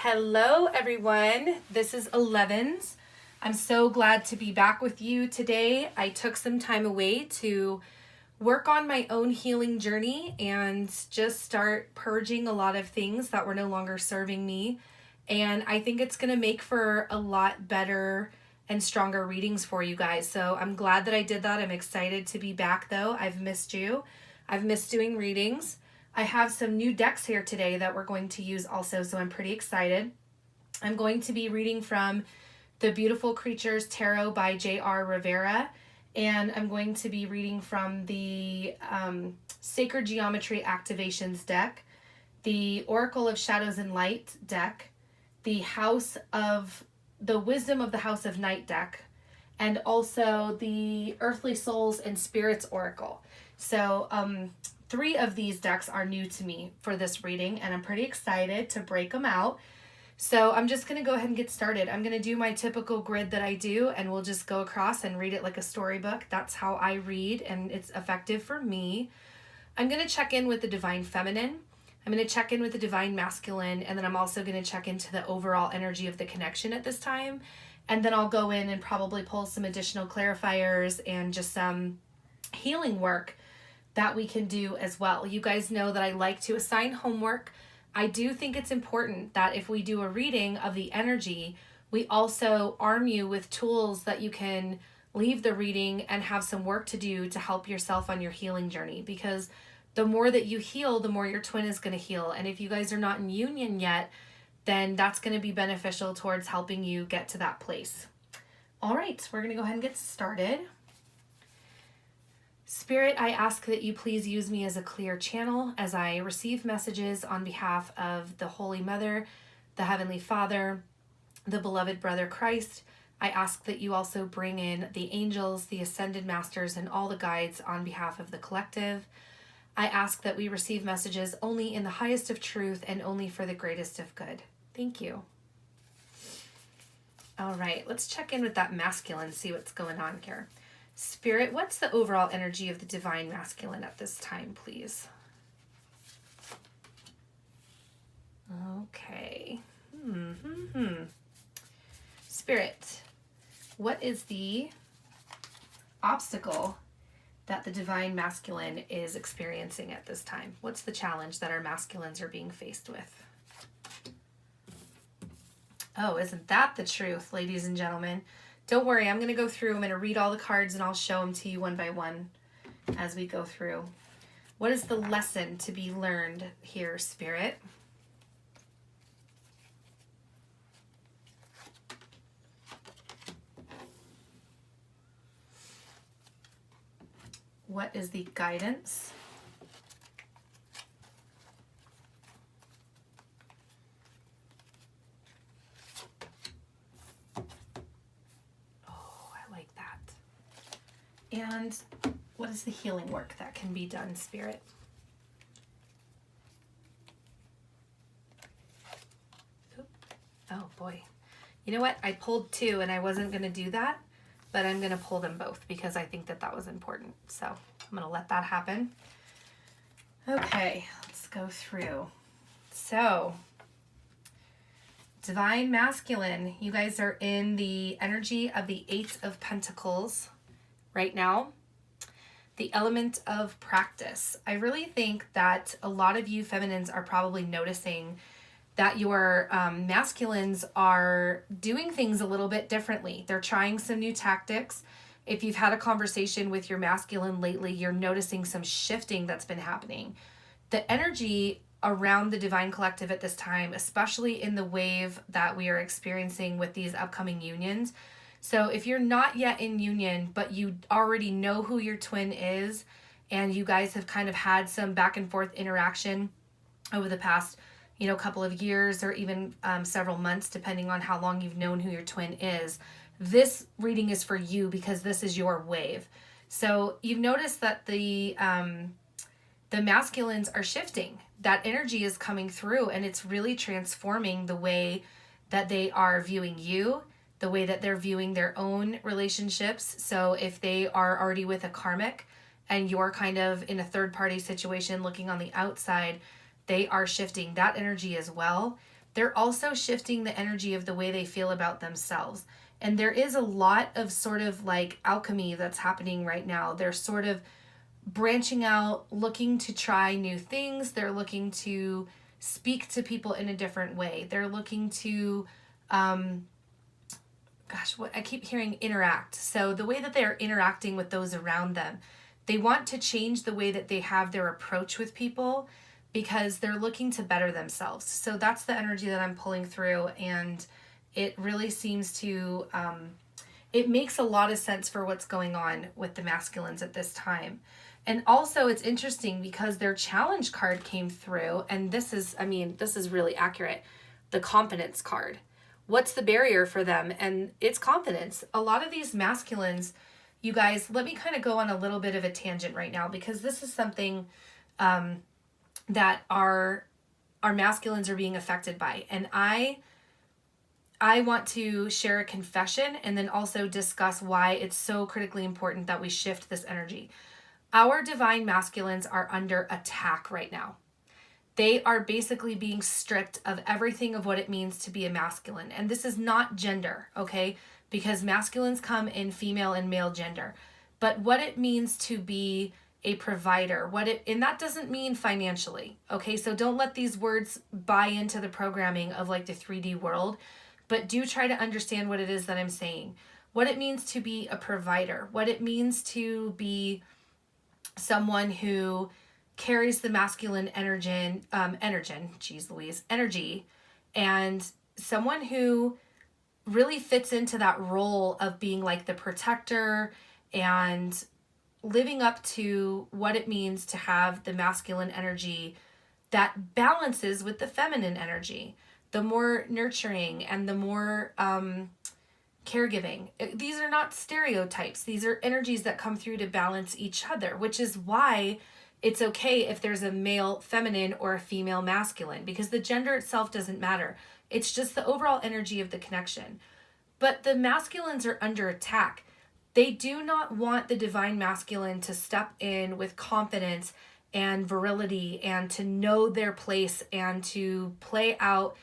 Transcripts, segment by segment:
Hello, everyone. This is Elevens. I'm so glad to be back with you today. I took some time away to work on my own healing journey and just start purging a lot of things that were no longer serving me. And I think it's going to make for a lot better and stronger readings for you guys. So I'm glad that I did that. I'm excited to be back, though. I've missed you. I've missed doing readings. I have some new decks here today that we're going to use also, so I'm pretty excited. I'm going to be reading from the Beautiful Creatures Tarot by J.R. Rivera, and I'm going to be reading from the Sacred Geometry Activations deck, the Oracle of Shadows and Light deck, the Wisdom of the House of Night deck, and also the Earthly Souls and Spirits Oracle. So, 3 of these decks are new to me for this reading, and I'm pretty excited to break them out. So I'm just going to go ahead and get started. I'm going to do my typical grid that I do, and we'll just go across and read it like a storybook. That's how I read, and it's effective for me. I'm going to check in with the Divine Feminine. I'm going to check in with the Divine Masculine, and then I'm also going to check into the overall energy of the connection at this time. And then I'll go in and probably pull some additional clarifiers and just some healing work that we can do as well. You guys know that I like to assign homework. I do think it's important that if we do a reading of the energy, we also arm you with tools that you can leave the reading and have some work to do to help yourself on your healing journey, because the more that you heal, the more your twin is going to heal. And if you guys are not in union yet, then that's going to be beneficial towards helping you get to that place. All right, we're going to go ahead and get started. Spirit, I ask that you please use me as a clear channel as I receive messages on behalf of the Holy Mother, the Heavenly Father, the beloved brother Christ. I ask that you also bring in the angels, the ascended masters, and all the guides on behalf of the collective. I ask that we receive messages only in the highest of truth and only for the greatest of good. Thank you. All right, let's check in with that masculine, see what's going on here. Spirit, what's the overall energy of the Divine Masculine at this time, please? Okay. Spirit, what is the obstacle that the Divine Masculine is experiencing at this time? What's the challenge that our masculines are being faced with? Oh, isn't that the truth, ladies and gentlemen? Don't worry, I'm going to go through. I'm going to read all the cards and I'll show them to you one by one as we go through. What is the lesson to be learned here, Spirit? What is the guidance? And what is the healing work that can be done, Spirit? Oop. Oh, boy. You know what? I pulled 2, and I wasn't going to do that, but I'm going to pull them both because I think that that was important. So I'm going to let that happen. Okay, let's go through. So, Divine Masculine, you guys are in the energy of the 8 of Pentacles right now, the element of practice. I really think that a lot of you feminines are probably noticing that your masculines are doing things a little bit differently. They're trying some new tactics. If you've had a conversation with your masculine lately, you're noticing some shifting that's been happening. The energy around the Divine Collective at this time, especially in the wave that we are experiencing with these upcoming unions. So if you're not yet in union, but you already know who your twin is, and you guys have kind of had some back and forth interaction over the past, couple of years or even several months, depending on how long you've known who your twin is, this reading is for you because this is your wave. So you've noticed that the masculines are shifting. That energy is coming through, and it's really transforming the way that they are viewing you, the way that they're viewing their own relationships. So if they are already with a karmic and you're kind of in a third party situation looking on the outside, they are shifting that energy as well. they're also shifting the energy of the way they feel about themselves. And there is a lot of sort of like alchemy that's happening right now. They're sort of branching out, looking to try new things. They're looking to speak to people in a different way. They're looking to, what I keep hearing, interact. So the way that they're interacting with those around them, they want to change the way that they have their approach with people because they're looking to better themselves. So that's the energy that I'm pulling through, and it really seems to, it makes a lot of sense for what's going on with the masculines at this time. And also it's interesting because their challenge card came through, and this is really accurate. The confidence card. What's the barrier for them? And it's confidence. A lot of these masculines, you guys, let me kind of go on a little bit of a tangent right now, because this is something that our masculines are being affected by. And I want to share a confession and then also discuss why it's so critically important that we shift this energy. Our divine masculines are under attack right now. They are basically being stripped of everything of what it means to be a masculine. And this is not gender, okay? Because masculines come in female and male gender. But what it means to be a provider, and that doesn't mean financially, okay? So don't let these words buy into the programming of like the 3D world, but do try to understand what it is that I'm saying. What it means to be a provider, what it means to be someone who carries the masculine energy, and someone who really fits into that role of being like the protector and living up to what it means to have the masculine energy that balances with the feminine energy, the more nurturing and the more caregiving. These are not stereotypes. These are energies that come through to balance each other, which is why it's okay if there's a male feminine or a female masculine, because the gender itself doesn't matter. It's just the overall energy of the connection. But the masculines are under attack. They do not want the divine masculine to step in with confidence and virility and to know their place and to play out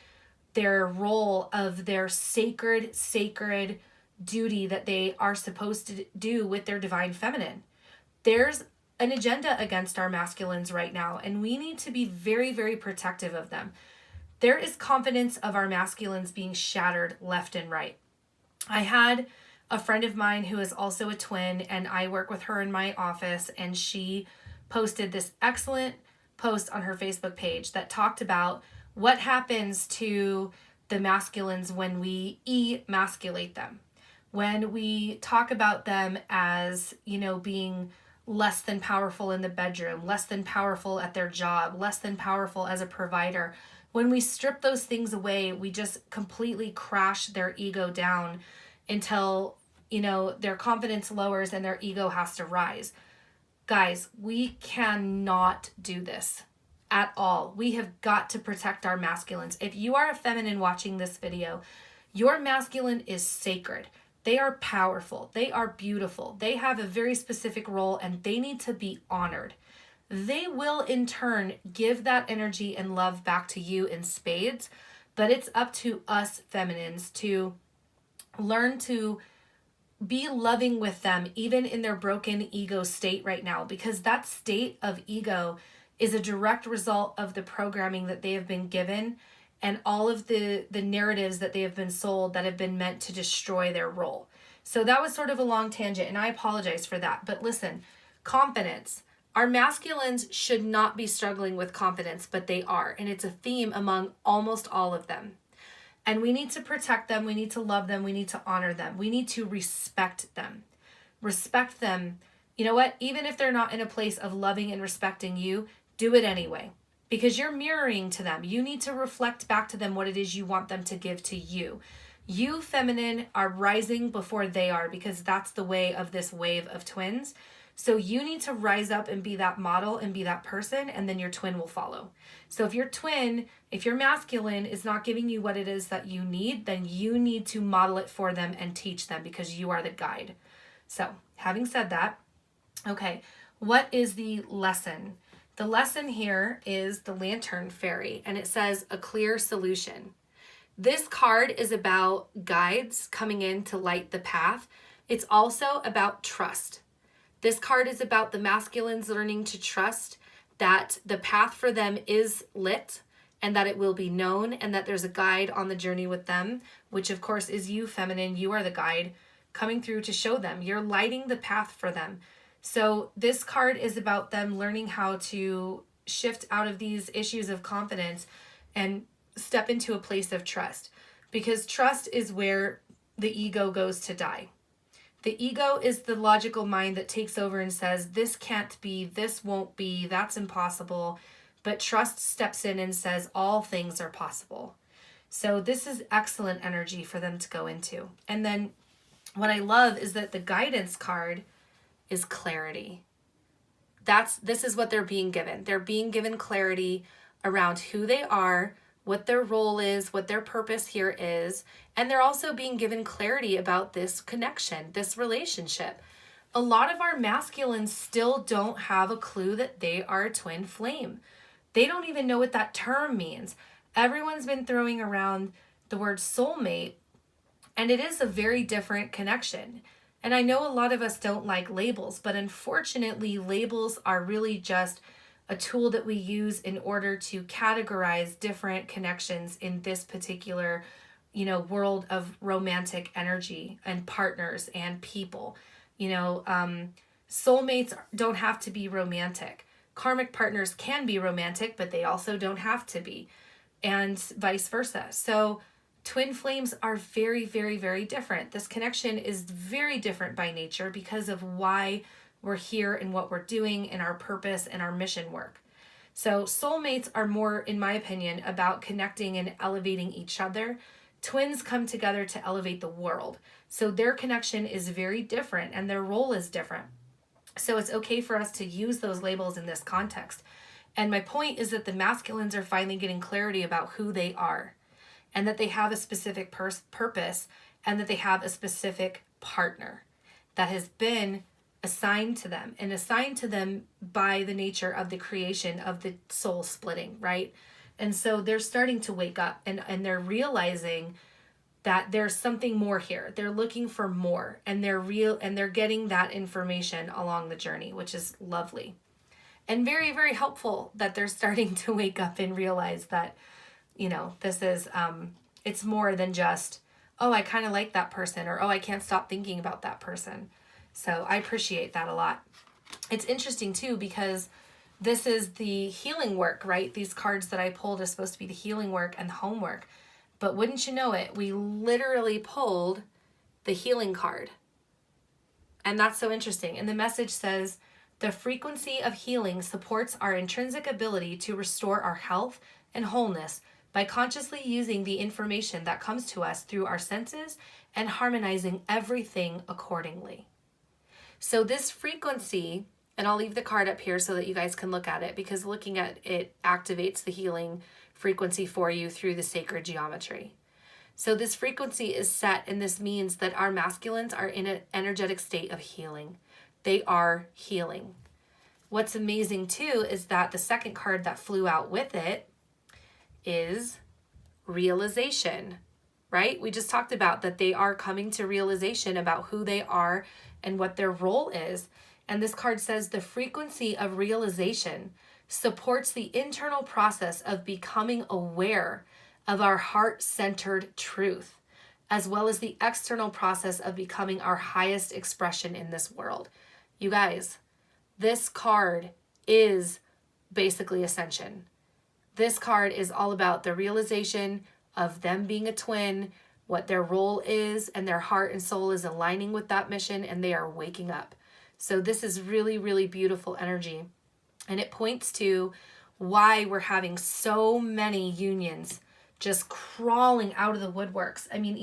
their role of their sacred duty that they are supposed to do with their divine feminine. There's an agenda against our masculines right now, and we need to be very, very protective of them. There is confidence of our masculines being shattered left and right. I had a friend of mine who is also a twin, and I work with her in my office, and she posted this excellent post on her Facebook page that talked about what happens to the masculines when we emasculate them. When we talk about them as, being less than powerful in the bedroom, less than powerful at their job, less than powerful as a provider. When we strip those things away, we just completely crash their ego down until, their confidence lowers and their ego has to rise. Guys, we cannot do this at all. We have got to protect our masculines. If you are a feminine watching this video, your masculine is sacred. They are powerful. They are beautiful. They have a very specific role and they need to be honored. They will in turn give that energy and love back to you in spades, but it's up to us feminines to learn to be loving with them even in their broken ego state right now, because that state of ego is a direct result of the programming that they have been given and all of the narratives that they have been sold that have been meant to destroy their role. So that was sort of a long tangent, and I apologize for that. But listen, confidence. Our masculines should not be struggling with confidence, but they are. And it's a theme among almost all of them. And we need to protect them. We need to love them. We need to honor them. We need to respect them. Respect them. You know what? Even if they're not in a place of loving and respecting you, do it anyway. Because you're mirroring to them. You need to reflect back to them what it is you want them to give to you. You, feminine, are rising before they are, because that's the way of this wave of twins. So you need to rise up and be that model and be that person, and then your twin will follow. So if your masculine is not giving you what it is that you need, then you need to model it for them and teach them, because you are the guide. So having said that, okay, what is the lesson? The lesson here is the Lantern Fairy, and it says a clear solution. This card is about guides coming in to light the path. It's also about trust. This card is about the masculines learning to trust that the path for them is lit and that it will be known and that there's a guide on the journey with them, which of course is you, feminine. You are the guide coming through to show them. You're lighting the path for them. So this card is about them learning how to shift out of these issues of confidence and step into a place of trust, because trust is where the ego goes to die. The ego is the logical mind that takes over and says, this can't be, this won't be, that's impossible. But trust steps in and says, all things are possible. So this is excellent energy for them to go into. And then what I love is that the guidance card is clarity. This is what they're being given. They're being given clarity around who they are, what their role is, what their purpose here is, and they're also being given clarity about this connection, this relationship. A lot of our masculines still don't have a clue that they are a twin flame. They don't even know what that term means. Everyone's been throwing around the word soulmate, and it is a very different connection. And I know a lot of us don't like labels, but unfortunately, labels are really just a tool that we use in order to categorize different connections in this particular, world of romantic energy and partners and people. Soulmates don't have to be romantic. Karmic partners can be romantic, but they also don't have to be, and vice versa. So twin flames are very, very, very different. This connection is very different by nature because of why we're here and what we're doing and our purpose and our mission work. So soulmates are more, in my opinion, about connecting and elevating each other. Twins come together to elevate the world. So their connection is very different and their role is different. So it's okay for us to use those labels in this context. And my point is that the masculines are finally getting clarity about who they are and that they have a specific purpose and that they have a specific partner that has been assigned to them and assigned to them by the nature of the creation of the soul splitting, right? And so they're starting to wake up and they're realizing that there's something more here. They're looking for more and they're getting that information along the journey, which is lovely. And very, very helpful that they're starting to wake up and realize that, this is, it's more than just, oh, I kind of like that person, or, oh, I can't stop thinking about that person. So I appreciate that a lot. It's interesting too, because this is the healing work, right? These cards that I pulled are supposed to be the healing work and the homework. But wouldn't you know it, we literally pulled the healing card. And that's so interesting. And the message says, the frequency of healing supports our intrinsic ability to restore our health and wholeness by consciously using the information that comes to us through our senses and harmonizing everything accordingly. So this frequency, and I'll leave the card up here so that you guys can look at it, because looking at it activates the healing frequency for you through the sacred geometry. So this frequency is set, and this means that our masculines are in an energetic state of healing. They are healing. What's amazing too is that the second card that flew out with it is realization, right? We just talked about that they are coming to realization about who they are and what their role is. And this card says the frequency of realization supports the internal process of becoming aware of our heart-centered truth, as well as the external process of becoming our highest expression in this world. You guys, this card is basically ascension. This card is all about the realization of them being a twin, what their role is, and their heart and soul is aligning with that mission, and they are waking up. So this is really, really beautiful energy. And it points to why we're having so many unions just crawling out of the woodworks. I mean,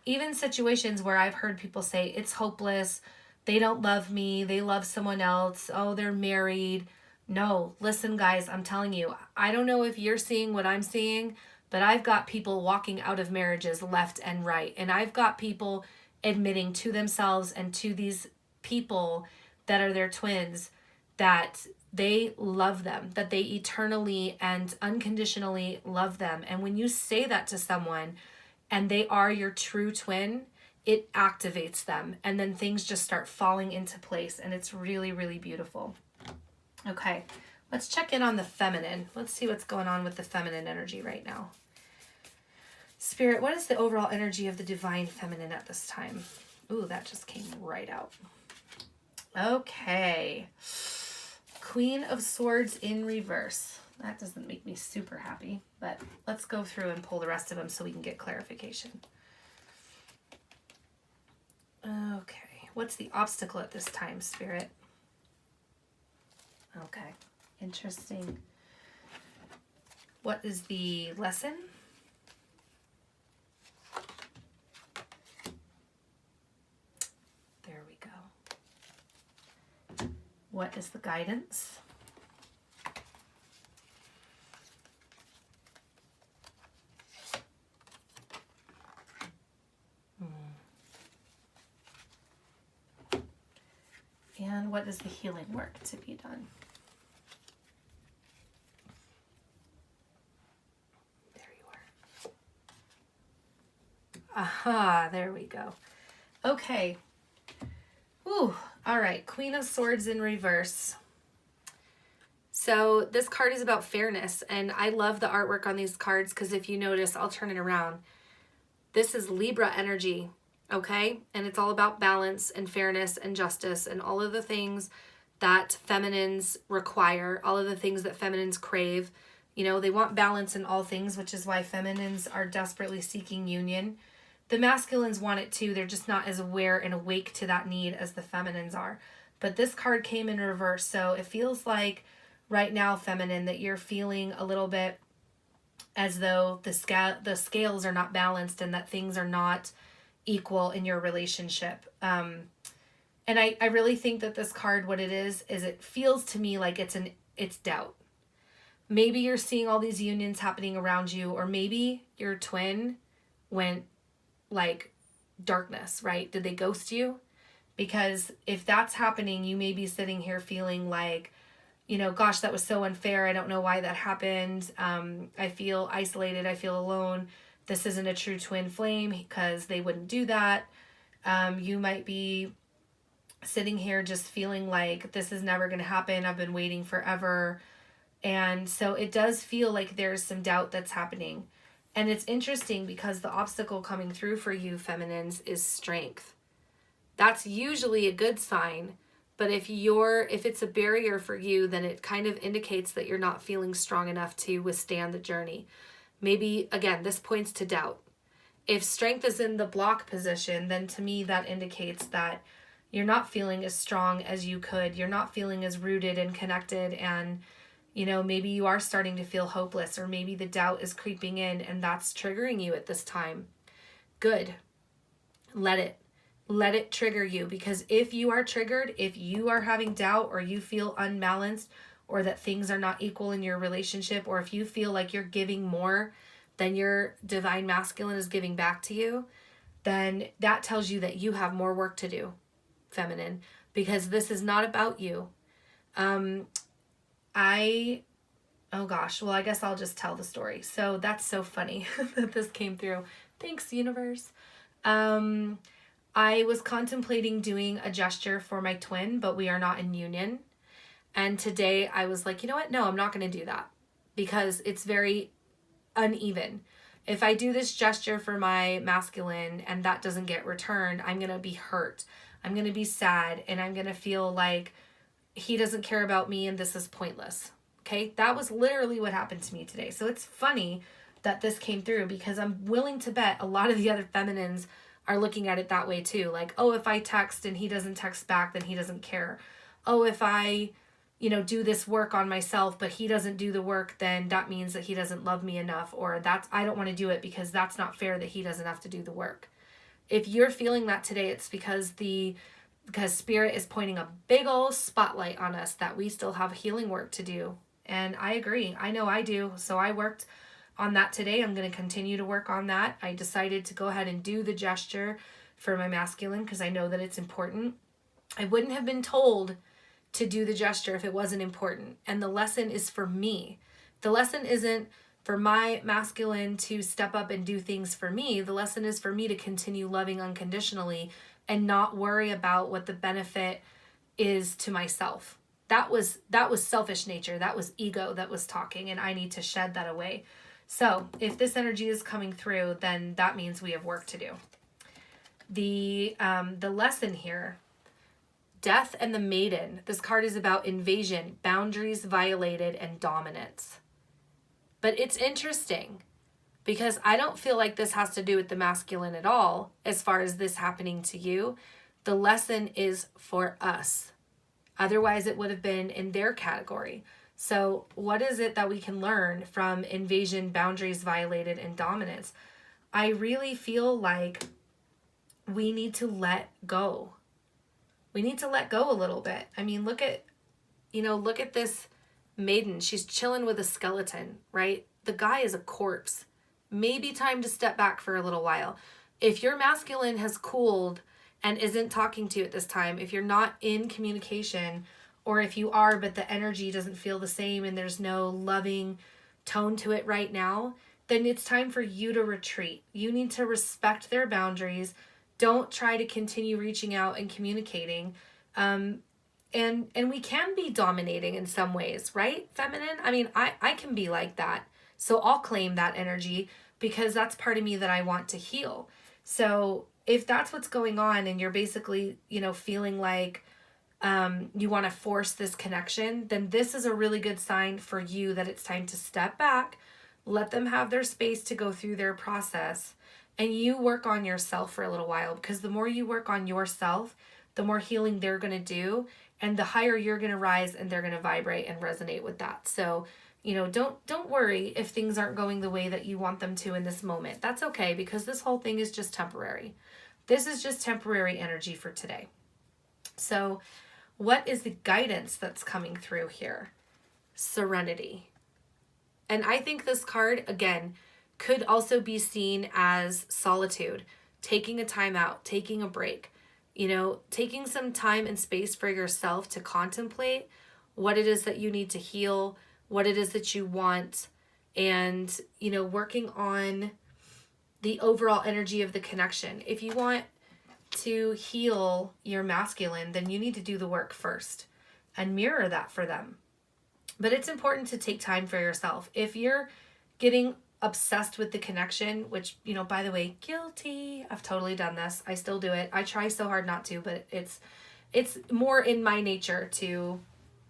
even situations where I've heard people say, it's hopeless, they don't love me, they love someone else, oh, they're married. No, listen, guys, I'm telling you, I don't know if you're seeing what I'm seeing, but I've got people walking out of marriages left and right. And I've got people admitting to themselves and to these people that are their twins that they love them, that they eternally and unconditionally love them. And when you say that to someone and they are your true twin, it activates them. And then things just start falling into place. And it's really, really beautiful. Okay, let's check in on the feminine. Let's see what's going on with the feminine energy right now. Spirit, what is the overall energy of the divine feminine at this time? Ooh, that just came right out. Okay. Queen of Swords in reverse. That doesn't make me super happy, but let's go through and pull the rest of them so we can get clarification. Okay. What's the obstacle at this time, Spirit? Okay. Interesting. What is the lesson? There we go. What is the guidance? And what is the healing work to be done? There you are. Aha, there we go. Okay. Ooh, all right. Queen of Swords in reverse. So this card is about fairness, and I love the artwork on these cards because if you notice, I'll turn it around. This is Libra energy, okay? And it's all about balance and fairness and justice and all of the things that feminines require, all of the things that feminines crave. You know, they want balance in all things, which is why feminines are desperately seeking union. The masculines want it too. They're just not as aware and awake to that need as the feminines are. But this card came in reverse. So it feels like right now, feminine, that you're feeling a little bit as though the scales are not balanced and that things are not equal in your relationship. And I really think that this card, what it is it feels to me like it's doubt. Maybe you're seeing all these unions happening around you, or maybe your twin went like darkness, right? Did they ghost you? Because if that's happening, you may be sitting here feeling like, you know, gosh, that was so unfair. I don't know why that happened. I feel isolated. I feel alone. This isn't a true twin flame because they wouldn't do that. You might be sitting here just feeling like this is never going to happen. I've been waiting forever. And so it does feel like there's some doubt that's happening. And it's interesting because the obstacle coming through for you, feminines, is strength. That's usually a good sign. But if it's a barrier for you, then it kind of indicates that you're not feeling strong enough to withstand the journey. Maybe, again, this points to doubt. If strength is in the block position, then to me that indicates that you're not feeling as strong as you could. You're not feeling as rooted and connected, and you know, maybe you are starting to feel hopeless, or maybe the doubt is creeping in and that's triggering you at this time. Good. Let it trigger you, because if you are triggered, if you are having doubt, or you feel unbalanced, or that things are not equal in your relationship, or if you feel like you're giving more than your divine masculine is giving back to you, then that tells you that you have more work to do, feminine, because this is not about you. Oh gosh, well, I guess I'll just tell the story. So that's so funny that this came through. Thanks, universe. I was contemplating doing a gesture for my twin, but we are not in union. And today I was like, you know what? No, I'm not going to do that because it's very uneven. If I do this gesture for my masculine and that doesn't get returned, I'm going to be hurt. I'm going to be sad, and I'm going to feel like he doesn't care about me and this is pointless. Okay? That was literally what happened to me today. So it's funny that this came through, because I'm willing to bet a lot of the other feminines are looking at it that way too. Like, oh, if I text and he doesn't text back, then he doesn't care. Oh, if I, do this work on myself, but he doesn't do the work, then that means that he doesn't love me enough, or I don't want to do it because that's not fair that he doesn't have to do the work. If you're feeling that today, it's because Spirit is pointing a big old spotlight on us that we still have healing work to do. And I agree. I know I do. So I worked on that today. I'm going to continue to work on that. I decided to go ahead and do the gesture for my masculine because I know that it's important. I wouldn't have been told to do the gesture if it wasn't important. And the lesson is for me. The lesson isn't for my masculine to step up and do things for me. The lesson is for me to continue loving unconditionally and not worry about what the benefit is to myself. That was selfish nature. That was ego that was talking, and I need to shed that away. So if this energy is coming through, then that means we have work to do. The lesson here, Death and the Maiden. This card is about invasion, boundaries violated, and dominance. But it's interesting because I don't feel like this has to do with the masculine at all as far as this happening to you. The lesson is for us. Otherwise, it would have been in their category. So what is it that we can learn from invasion, boundaries violated, and dominance? I really feel like we need to let go. We need to let go a little bit. I mean, look at this maiden. She's chilling with a skeleton, right? The guy is a corpse. Maybe time to step back for a little while. If your masculine has cooled and isn't talking to you at this time, if you're not in communication, or if you are, but the energy doesn't feel the same and there's no loving tone to it right now, then it's time for you to retreat. You need to respect their boundaries. Don't try to continue reaching out and communicating. And we can be dominating in some ways, right? Feminine. I mean, I can be like that. So I'll claim that energy because that's part of me that I want to heal. So if that's what's going on and you're basically, feeling like you want to force this connection, then this is a really good sign for you that it's time to step back, let them have their space to go through their process, and you work on yourself for a little while, because the more you work on yourself, the more healing they're going to do, and the higher you're going to rise and they're going to vibrate and resonate with that. So, don't worry if things aren't going the way that you want them to in this moment. That's okay, because this whole thing is just temporary. This is just temporary energy for today. So, what is the guidance that's coming through here? Serenity. And I think this card, again, could also be seen as solitude, taking a time out, taking a break, taking some time and space for yourself to contemplate what it is that you need to heal, what it is that you want, and, working on the overall energy of the connection. If you want to heal your masculine, then you need to do the work first and mirror that for them. But it's important to take time for yourself. If you're getting obsessed with the connection, which, by the way, guilty. I've totally done this. I still do it. I try so hard not to, but it's more in my nature to,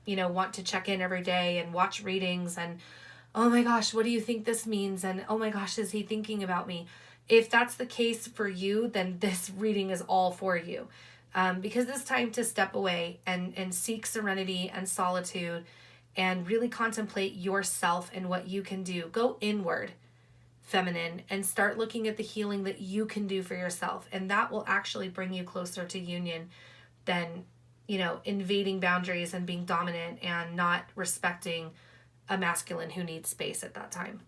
want to check in every day and watch readings and, oh my gosh, what do you think this means? And oh my gosh, is he thinking about me? If that's the case for you, then this reading is all for you. Because it's time to step away and seek serenity and solitude and really contemplate yourself and what you can do. Go inward, feminine, and start looking at the healing that you can do for yourself. And that will actually bring you closer to union than, invading boundaries and being dominant and not respecting a masculine who needs space at that time,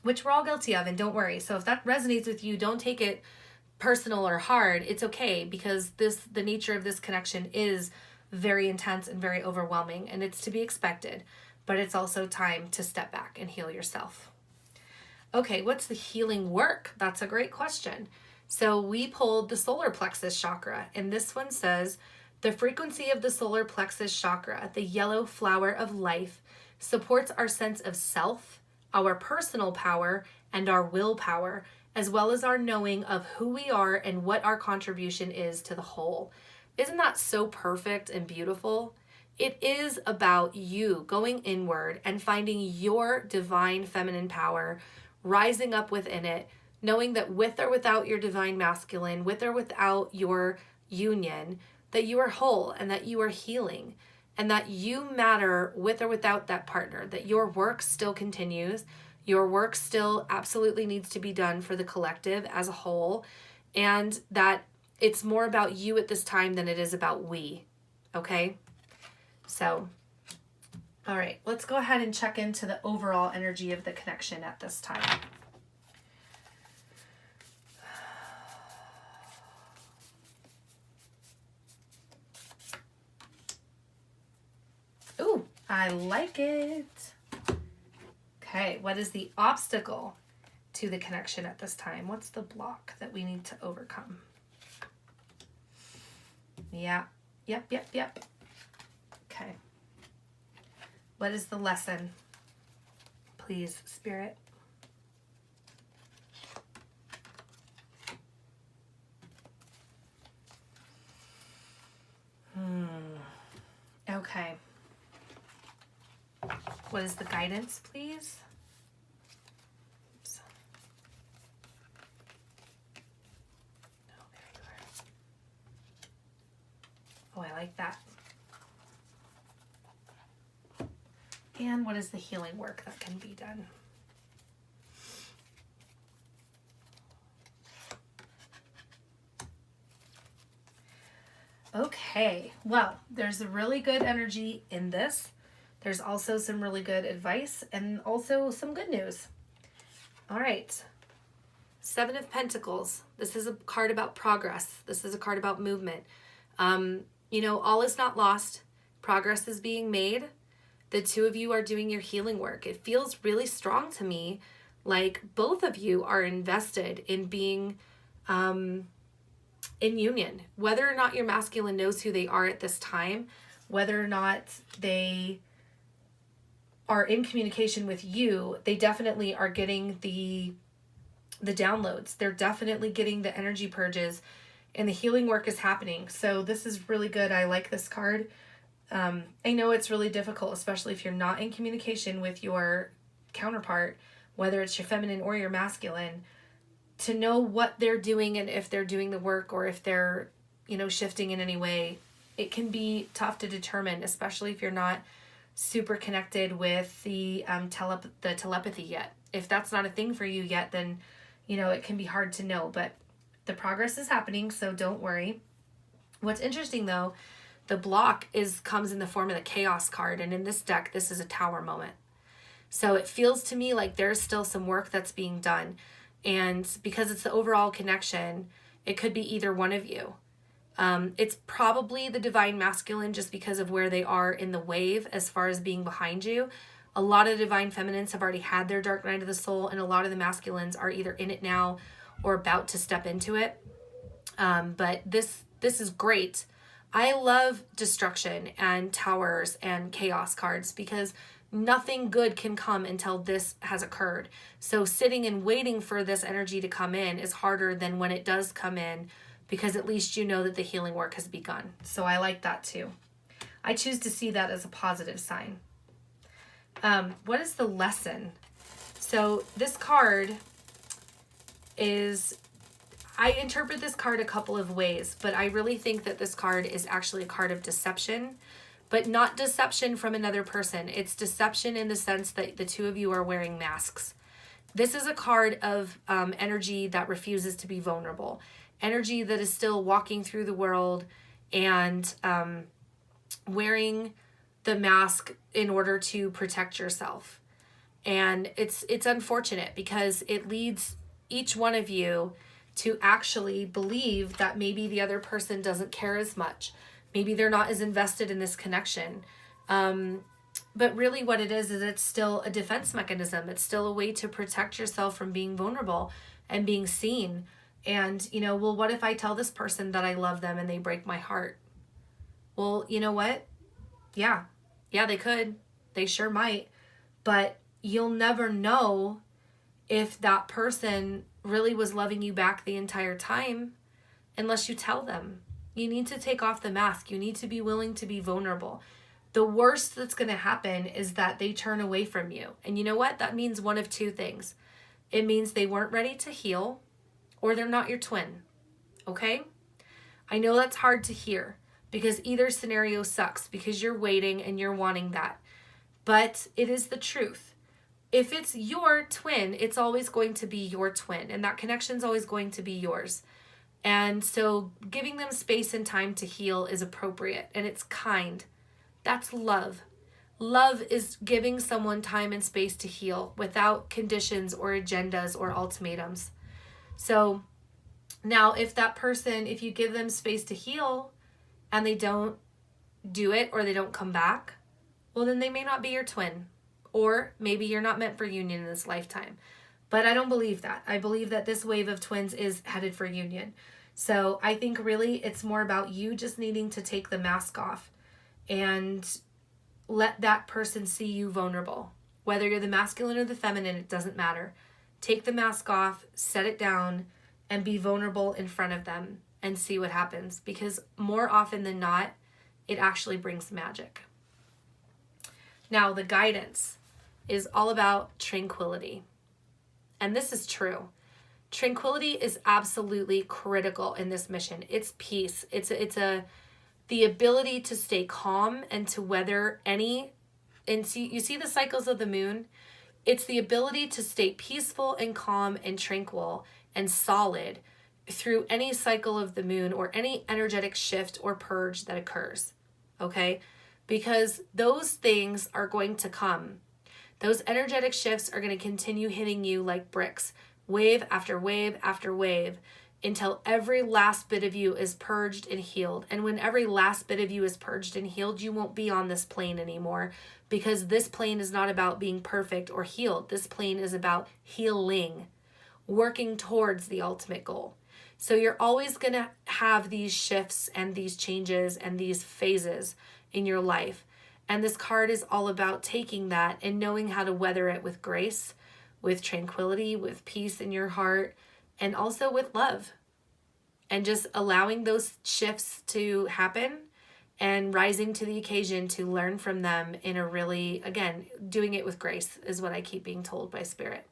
which we're all guilty of. And don't worry. So if that resonates with you, don't take it personal or hard. It's okay, because the nature of this connection is very intense and very overwhelming, and it's to be expected, but it's also time to step back and heal yourself. Okay, what's the healing work? That's a great question. So we pulled the solar plexus chakra, and this one says, the frequency of the solar plexus chakra, the yellow flower of life, supports our sense of self, our personal power, and our willpower, as well as our knowing of who we are and what our contribution is to the whole. Isn't that so perfect and beautiful? It is about you going inward and finding your divine feminine power, rising up within it, knowing that with or without your divine masculine, with or without your union, that you are whole and that you are healing, and that you matter with or without that partner, that your work still continues, your work still absolutely needs to be done for the collective as a whole, and that it's more about you at this time than it is about we, okay? So, all right, let's go ahead and check into the overall energy of the connection at this time. I like it. Okay, what is the obstacle to the connection at this time? What's the block that we need to overcome? Yeah, yep. Okay. What is the lesson? Please, Spirit. Okay. What is the guidance, please? Oops. Oh, there you are. Oh, I like that. And what is the healing work that can be done? Okay, well, there's a really good energy in this. There's also some really good advice and also some good news. All right. Seven of Pentacles. This is a card about progress. This is a card about movement. All is not lost. Progress is being made. The two of you are doing your healing work. It feels really strong to me, like both of you are invested in being in union. Whether or not your masculine knows who they are at this time, whether or not they are in communication with you, they definitely are getting the downloads. They're definitely getting the energy purges, and the healing work is happening. So this is really good. I like this card. I know it's really difficult, especially if you're not in communication with your counterpart, whether it's your feminine or your masculine, to know what they're doing and if they're doing the work or if they're, shifting in any way. It can be tough to determine, especially if you're not super connected with the telepathy yet. If that's not a thing for you yet, then, it can be hard to know. But the progress is happening, so don't worry. What's interesting, though, the block comes in the form of the Chaos card, and in this deck, this is a Tower moment. So it feels to me like there's still some work that's being done, and because it's the overall connection, it could be either one of you. It's probably the Divine Masculine just because of where they are in the wave as far as being behind you. A lot of the Divine Feminines have already had their Dark Night of the Soul, and a lot of the Masculines are either in it now or about to step into it. But this is great. I love destruction and towers and chaos cards because nothing good can come until this has occurred. So sitting and waiting for this energy to come in is harder than when it does come in, because at least you know that the healing work has begun. So I like that too. I choose to see that as a positive sign. What is the lesson? So this card is... I interpret this card a couple of ways, but I really think that this card is actually a card of deception, but not deception from another person. It's deception in the sense that the two of you are wearing masks. This is a card of energy that refuses to be vulnerable, energy that is still walking through the world and wearing the mask in order to protect yourself. And it's unfortunate because it leads each one of you to actually believe that maybe the other person doesn't care as much. Maybe they're not as invested in this connection. But really what it is it's still a defense mechanism. It's still a way to protect yourself from being vulnerable and being seen. And, well, what if I tell this person that I love them and they break my heart? Well, you know what? Yeah, they could. They sure might. But you'll never know if that person really was loving you back the entire time unless you tell them. You need to take off the mask. You need to be willing to be vulnerable. The worst that's going to happen is that they turn away from you. And you know what? That means one of two things. It means they weren't ready to heal, or they're not your twin. Okay? I know that's hard to hear because either scenario sucks because you're waiting and you're wanting that. But it is the truth. If it's your twin, it's always going to be your twin, and that connection's always going to be yours. And so giving them space and time to heal is appropriate, and it's kind. That's love. Love is giving someone time and space to heal without conditions or agendas or ultimatums. So now if you give them space to heal and they don't do it or they don't come back, well, then they may not be your twin. Or maybe you're not meant for union in this lifetime. But I don't believe that. I believe that this wave of twins is headed for union. So I think really it's more about you just needing to take the mask off and let that person see you vulnerable. Whether you're the masculine or the feminine, it doesn't matter. Take the mask off, set it down, and be vulnerable in front of them and see what happens. Because more often than not, it actually brings magic. Now, the guidance is all about tranquility. And this is true. Tranquility is absolutely critical in this mission. It's peace. It's the ability to stay calm and to weather any, and see, you see the cycles of the moon? It's the ability to stay peaceful and calm and tranquil and solid through any cycle of the moon or any energetic shift or purge that occurs. Okay? Because those things are going to come. Those energetic shifts are going to continue hitting you like bricks, wave after wave after wave, until every last bit of you is purged and healed. And when every last bit of you is purged and healed, you won't be on this plane anymore, because this plane is not about being perfect or healed. This plane is about healing, working towards the ultimate goal. So you're always going to have these shifts and these changes and these phases in your life. And this card is all about taking that and knowing how to weather it with grace, with tranquility, with peace in your heart, and also with love. And just allowing those shifts to happen and rising to the occasion to learn from them in a really, again, doing it with grace is what I keep being told by Spirit.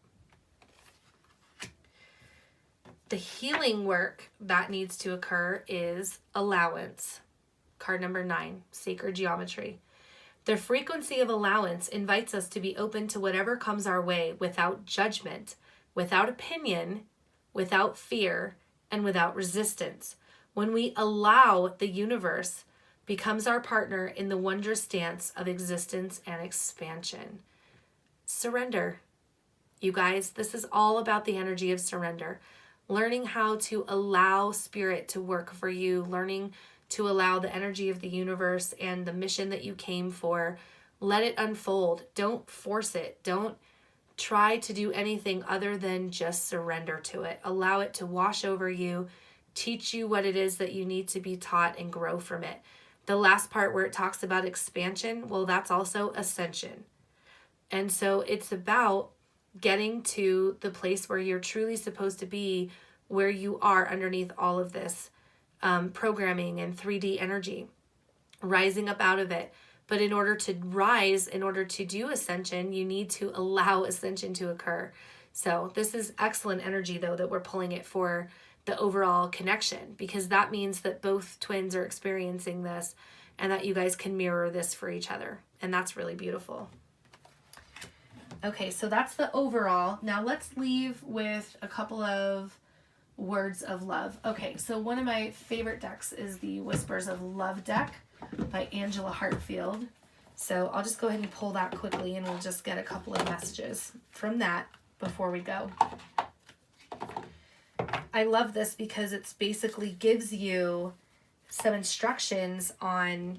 The healing work that needs to occur is allowance. Card number 9, Sacred Geometry. The frequency of allowance invites us to be open to whatever comes our way without judgment, without opinion, without fear, and without resistance. When we allow, the universe becomes our partner in the wondrous dance of existence and expansion. Surrender. You guys, this is all about the energy of surrender. Learning how to allow Spirit to work for you, learning to allow the energy of the universe and the mission that you came for. Let it unfold. Don't force it. Don't try to do anything other than just surrender to it. Allow it to wash over you, teach you what it is that you need to be taught, and grow from it. The last part where it talks about expansion, well, that's also ascension. And so it's about getting to the place where you're truly supposed to be, where you are underneath all of this programming and 3D energy, rising up out of it. But in order to rise, in order to do ascension, you need to allow ascension to occur. So this is excellent energy, though, that we're pulling it for the overall connection, because that means that both twins are experiencing this and that you guys can mirror this for each other. And that's really beautiful. Okay, so that's the overall. Now let's leave with a couple of words of love. Okay, so one of my favorite decks is the Whispers of Love deck by Angela Hartfield. So I'll just go ahead and pull that quickly, and we'll just get a couple of messages from that before we go. I love this because it's basically gives you some instructions on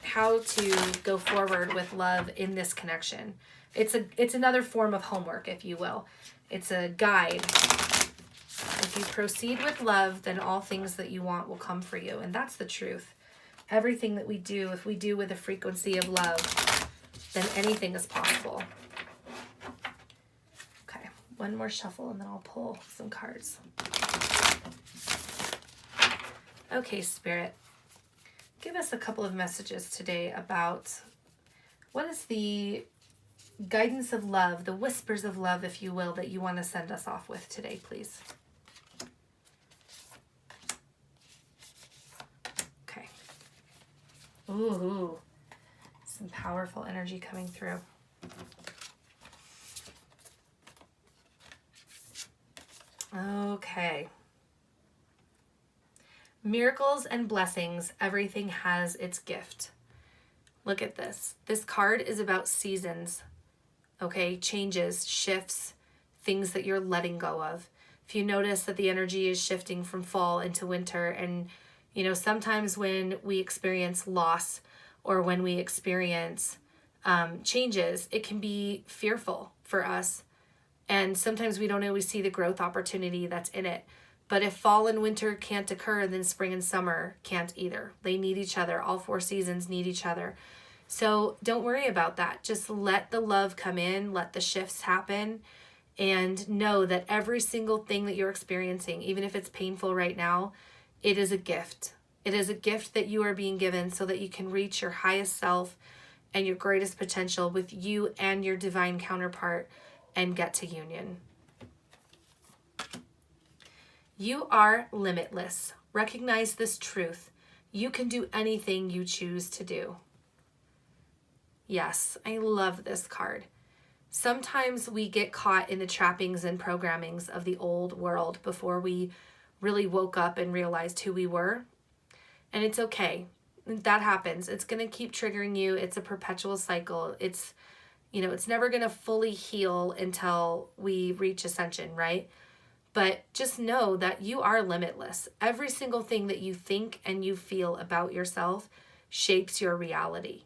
how to go forward with love in this connection. It's another form of homework, if you will. It's a guide. If you proceed with love, then all things that you want will come for you. And that's the truth. Everything that we do, if we do with a frequency of love, then anything is possible. Okay, one more shuffle and then I'll pull some cards. Okay, Spirit, give us a couple of messages today about what is the guidance of love, the whispers of love, if you will, that you want to send us off with today, please. Okay. Ooh, some powerful energy coming through. Okay. Miracles and blessings, everything has its gift. Look at this. This card is about seasons, okay? Changes, shifts, things that you're letting go of. If you notice that the energy is shifting from fall into winter, and, you know, sometimes when we experience loss or when we experience changes, it can be fearful for us. And sometimes we don't always see the growth opportunity that's in it. But if fall and winter can't occur, then spring and summer can't either. They need each other. All 4 seasons need each other. So don't worry about that. Just let the love come in, let the shifts happen, and know that every single thing that you're experiencing, even if it's painful right now, it is a gift. It is a gift that you are being given so that you can reach your highest self and your greatest potential with you and your divine counterpart and get to union. You are limitless. Recognize this truth. You can do anything you choose to do. Yes, I love this card. Sometimes we get caught in the trappings and programmings of the old world before we really woke up and realized who we were. And it's okay. That happens. It's going to keep triggering you. It's a perpetual cycle. It's never going to fully heal until we reach ascension, right? But just know that you are limitless. Every single thing that you think and you feel about yourself shapes your reality.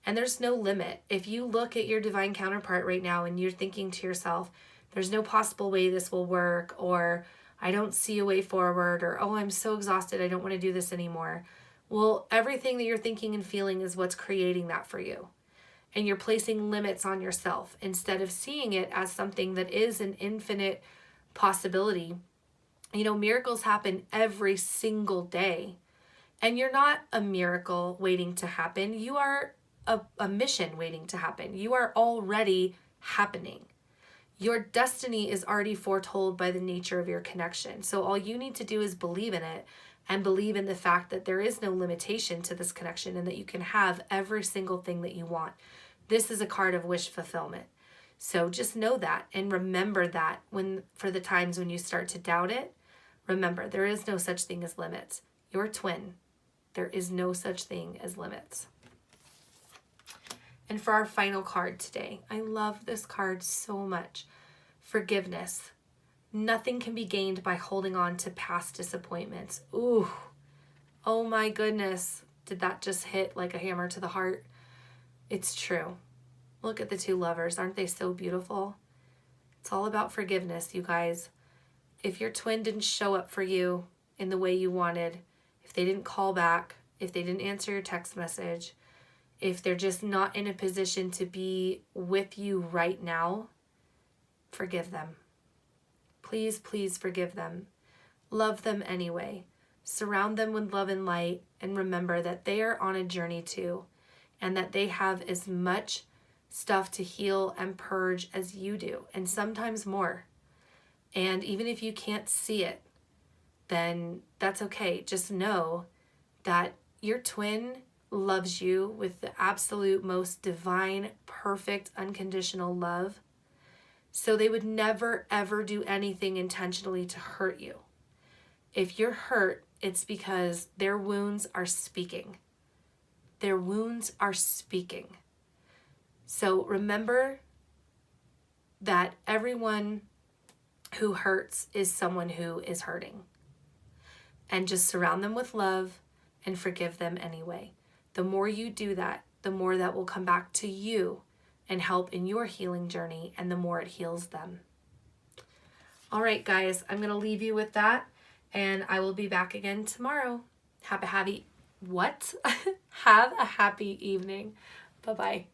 And there's no limit. If you look at your divine counterpart right now and you're thinking to yourself, there's no possible way this will work, or I don't see a way forward, or oh, I'm so exhausted, I don't want to do this anymore. Well, everything that you're thinking and feeling is what's creating that for you. And you're placing limits on yourself instead of seeing it as something that is an infinite possibility. Miracles happen every single day. And you're not a miracle waiting to happen. You are a mission waiting to happen. You are already happening. Your destiny is already foretold by the nature of your connection. So all you need to do is believe in it and believe in the fact that there is no limitation to this connection and that you can have every single thing that you want. This is a card of wish fulfillment. So just know that and remember that for the times when you start to doubt it, remember there is no such thing as limits. You're twin. There is no such thing as limits. And for our final card today, I love this card so much. Forgiveness. Nothing can be gained by holding on to past disappointments. Ooh, oh my goodness. Did that just hit like a hammer to the heart? It's true. Look at the 2 lovers. Aren't they so beautiful? It's all about forgiveness, you guys. If your twin didn't show up for you in the way you wanted, if they didn't call back, if they didn't answer your text message, if they're just not in a position to be with you right now, forgive them. Please, please forgive them. Love them anyway. Surround them with love and light, and remember that they are on a journey too, and that they have as much stuff to heal and purge as you do, and sometimes more. And even if you can't see it, then that's okay. Just know that your twin loves you with the absolute most divine, perfect, unconditional love. So they would never, ever do anything intentionally to hurt you. If you're hurt, it's because their wounds are speaking. Their wounds are speaking. So remember that everyone who hurts is someone who is hurting. And just surround them with love and forgive them anyway. The more you do that, the more that will come back to you and help in your healing journey, and the more it heals them. All right, guys, I'm going to leave you with that, and I will be back again tomorrow. Have a happy evening. Bye-bye.